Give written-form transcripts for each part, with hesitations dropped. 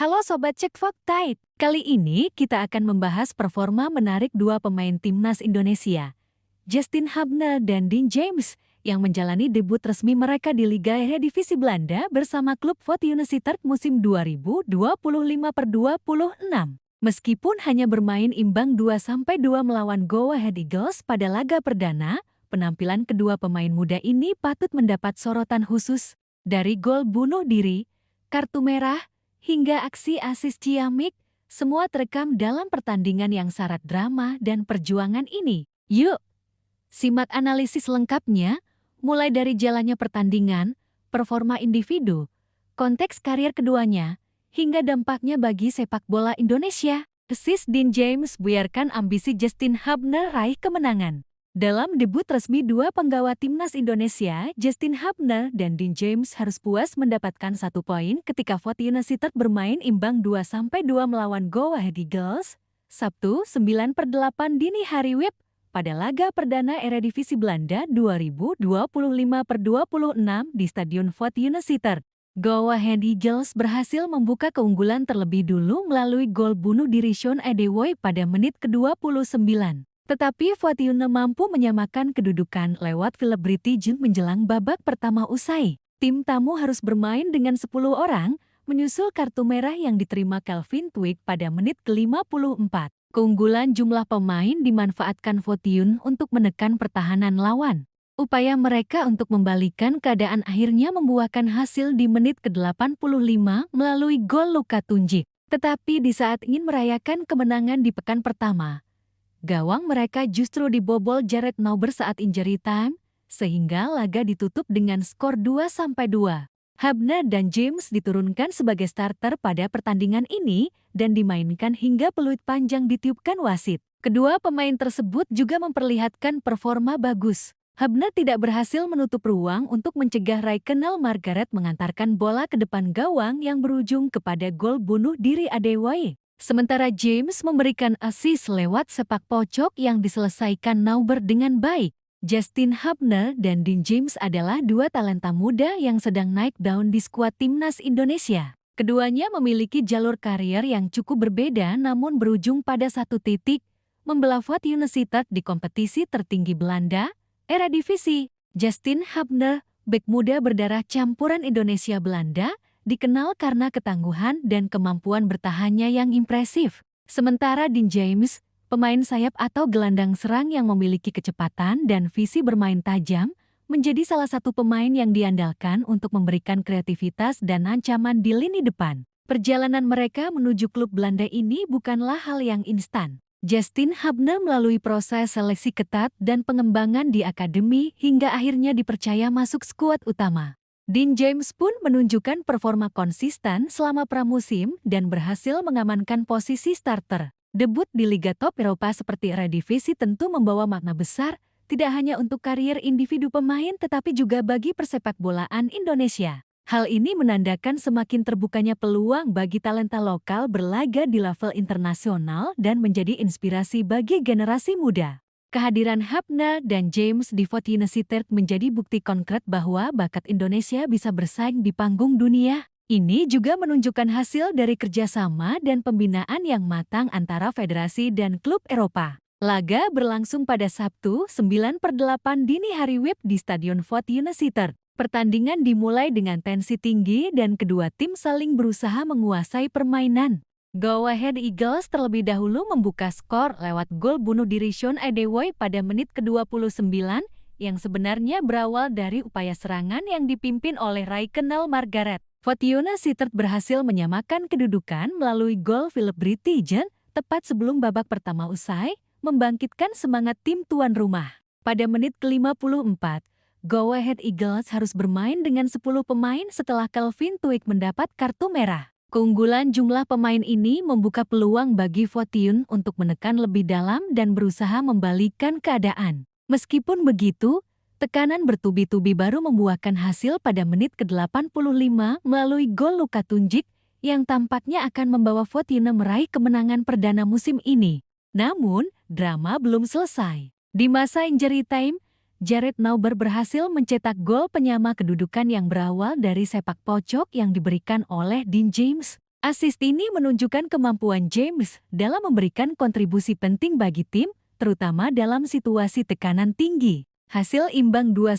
Halo Sobat Cek Fakta. Kali ini kita akan membahas performa menarik dua pemain timnas Indonesia, Justin Hubner dan Dean James, yang menjalani debut resmi mereka di Liga Eredivisie Belanda bersama klub Fortuna Sittard musim 2025/26. Meskipun hanya bermain imbang 2-2 melawan Go Ahead Eagles pada laga perdana, penampilan kedua pemain muda ini patut mendapat sorotan khusus. Dari gol bunuh diri, kartu merah, hingga aksi asis ciamik, semua terekam dalam pertandingan yang syarat drama dan perjuangan ini. Yuk, simak analisis lengkapnya, mulai dari jalannya pertandingan, performa individu, konteks karier keduanya, hingga dampaknya bagi sepak bola Indonesia. Asis Dean James biarkan ambisi Justin Hubner raih kemenangan. Dalam debut resmi dua penggawa timnas Indonesia, Justin Hubner dan Dean James harus puas mendapatkan 1 poin ketika Fortuna Sittard bermain imbang 2-2 melawan Go Ahead Eagles, Sabtu 9/8 dini hari WIB, pada laga perdana Eredivisie Belanda 2025/26 di Stadion Fortuna Sittard. Go Ahead Eagles berhasil membuka keunggulan terlebih dulu melalui gol bunuh diri Sean Adewoye pada menit ke-29. Tetapi Fortuna mampu menyamakan kedudukan lewat Philip Brittigen menjelang babak pertama usai. Tim tamu harus bermain dengan 10 orang, menyusul kartu merah yang diterima Kelvin Twig pada menit ke-54. Keunggulan jumlah pemain dimanfaatkan Fortuna untuk menekan pertahanan lawan. Upaya mereka untuk membalikan keadaan akhirnya membuahkan hasil di menit ke-85 melalui gol Luka Tunjik. Tetapi di saat ingin merayakan kemenangan di pekan pertama, gawang mereka justru dibobol Jared Nauber saat injury time, sehingga laga ditutup dengan skor 2-2. Hubner dan James diturunkan sebagai starter pada pertandingan ini dan dimainkan hingga peluit panjang ditiupkan wasit. Kedua pemain tersebut juga memperlihatkan performa bagus. Hubner tidak berhasil menutup ruang untuk mencegah Raikkonen Margaret mengantarkan bola ke depan gawang yang berujung kepada gol bunuh diri Adewoye. Sementara James memberikan assist lewat sepak pojok yang diselesaikan Nauber dengan baik. Justin Hubner dan Dean James adalah dua talenta muda yang sedang naik daun di skuad timnas Indonesia. Keduanya memiliki jalur karier yang cukup berbeda namun berujung pada satu titik, membelah Fortuna Sittard di kompetisi tertinggi Belanda, Eredivisie. Justin Hubner, bek muda berdarah campuran Indonesia-Belanda, dikenal karena ketangguhan dan kemampuan bertahannya yang impresif. Sementara Dean James, pemain sayap atau gelandang serang yang memiliki kecepatan dan visi bermain tajam, menjadi salah satu pemain yang diandalkan untuk memberikan kreativitas dan ancaman di lini depan. Perjalanan mereka menuju klub Belanda ini bukanlah hal yang instan. Justin Hubner melalui proses seleksi ketat dan pengembangan di akademi hingga akhirnya dipercaya masuk skuad utama. Dean James pun menunjukkan performa konsisten selama pramusim dan berhasil mengamankan posisi starter. Debut di Liga Top Eropa seperti Eredivisie tentu membawa makna besar, tidak hanya untuk karier individu pemain tetapi juga bagi persepakbolaan Indonesia. Hal ini menandakan semakin terbukanya peluang bagi talenta lokal berlaga di level internasional dan menjadi inspirasi bagi generasi muda. Kehadiran Hubner dan James di Fortuna Sittard menjadi bukti konkret bahwa bakat Indonesia bisa bersaing di panggung dunia. Ini juga menunjukkan hasil dari kerjasama dan pembinaan yang matang antara federasi dan klub Eropa. Laga berlangsung pada Sabtu 9/8 dini hari WIB di Stadion Fortuna Sittard. Pertandingan dimulai dengan tensi tinggi dan kedua tim saling berusaha menguasai permainan. Go Ahead Eagles terlebih dahulu membuka skor lewat gol bunuh diri Sean Adewoye pada menit ke-29 yang sebenarnya berawal dari upaya serangan yang dipimpin oleh Raikkonen Margaret. Fortuna Sittard berhasil menyamakan kedudukan melalui gol Philip Brittigen tepat sebelum babak pertama usai, membangkitkan semangat tim tuan rumah. Pada menit ke-54, Go Ahead Eagles harus bermain dengan 10 pemain setelah Kelvin Twig mendapat kartu merah. Keunggulan jumlah pemain ini membuka peluang bagi Fortuna untuk menekan lebih dalam dan berusaha membalikkan keadaan. Meskipun begitu, tekanan bertubi-tubi baru membuahkan hasil pada menit ke-85 melalui gol Luka Tunjik yang tampaknya akan membawa Fortuna meraih kemenangan perdana musim ini. Namun, drama belum selesai. Di masa injury time, Jared Nauber berhasil mencetak gol penyama kedudukan yang berawal dari sepak pojok yang diberikan oleh Dean James. Assist ini menunjukkan kemampuan James dalam memberikan kontribusi penting bagi tim, terutama dalam situasi tekanan tinggi. Hasil imbang 2-2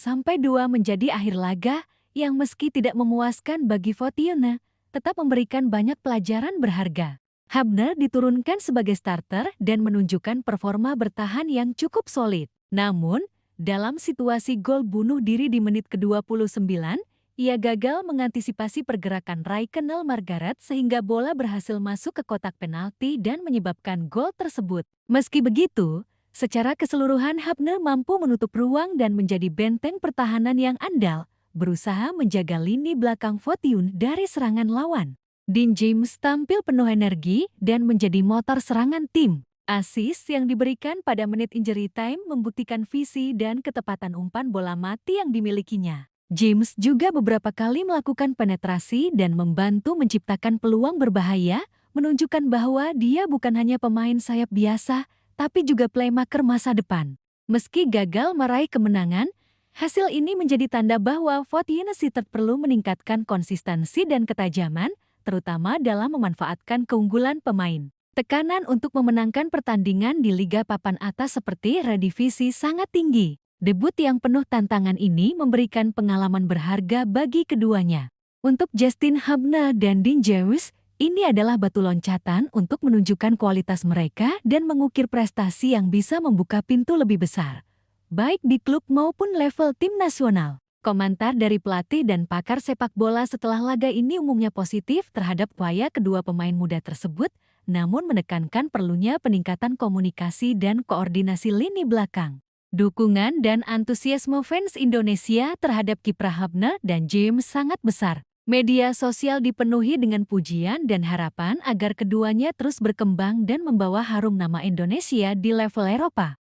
menjadi akhir laga yang meski tidak memuaskan bagi Fortuna, tetap memberikan banyak pelajaran berharga. Hubner diturunkan sebagai starter dan menunjukkan performa bertahan yang cukup solid. Namun, dalam situasi gol bunuh diri di menit ke-29, ia gagal mengantisipasi pergerakan Raikkonen Margaret sehingga bola berhasil masuk ke kotak penalti dan menyebabkan gol tersebut. Meski begitu, secara keseluruhan Hubner mampu menutup ruang dan menjadi benteng pertahanan yang andal, berusaha menjaga lini belakang Fortuna dari serangan lawan. Dean James tampil penuh energi dan menjadi motor serangan tim. Assist yang diberikan pada menit injury time membuktikan visi dan ketepatan umpan bola mati yang dimilikinya. James juga beberapa kali melakukan penetrasi dan membantu menciptakan peluang berbahaya, menunjukkan bahwa dia bukan hanya pemain sayap biasa, tapi juga playmaker masa depan. Meski gagal meraih kemenangan, hasil ini menjadi tanda bahwa Fortuna Sittard perlu meningkatkan konsistensi dan ketajaman, terutama dalam memanfaatkan keunggulan pemain. Tekanan untuk memenangkan pertandingan di Liga Papan Atas seperti Eredivisie sangat tinggi. Debut yang penuh tantangan ini memberikan pengalaman berharga bagi keduanya. Untuk Justin Hubner dan Dean James, ini adalah batu loncatan untuk menunjukkan kualitas mereka dan mengukir prestasi yang bisa membuka pintu lebih besar, baik di klub maupun level tim nasional. Komentar dari pelatih dan pakar sepak bola setelah laga ini umumnya positif terhadap upaya kedua pemain muda tersebut, namun menekankan perlunya peningkatan komunikasi dan koordinasi lini belakang. Dukungan dan antusiasme fans Indonesia terhadap kiprah Hubner dan James sangat besar. Media sosial dipenuhi dengan pujian dan harapan agar keduanya terus berkembang dan membawa harum nama Indonesia di level Eropa.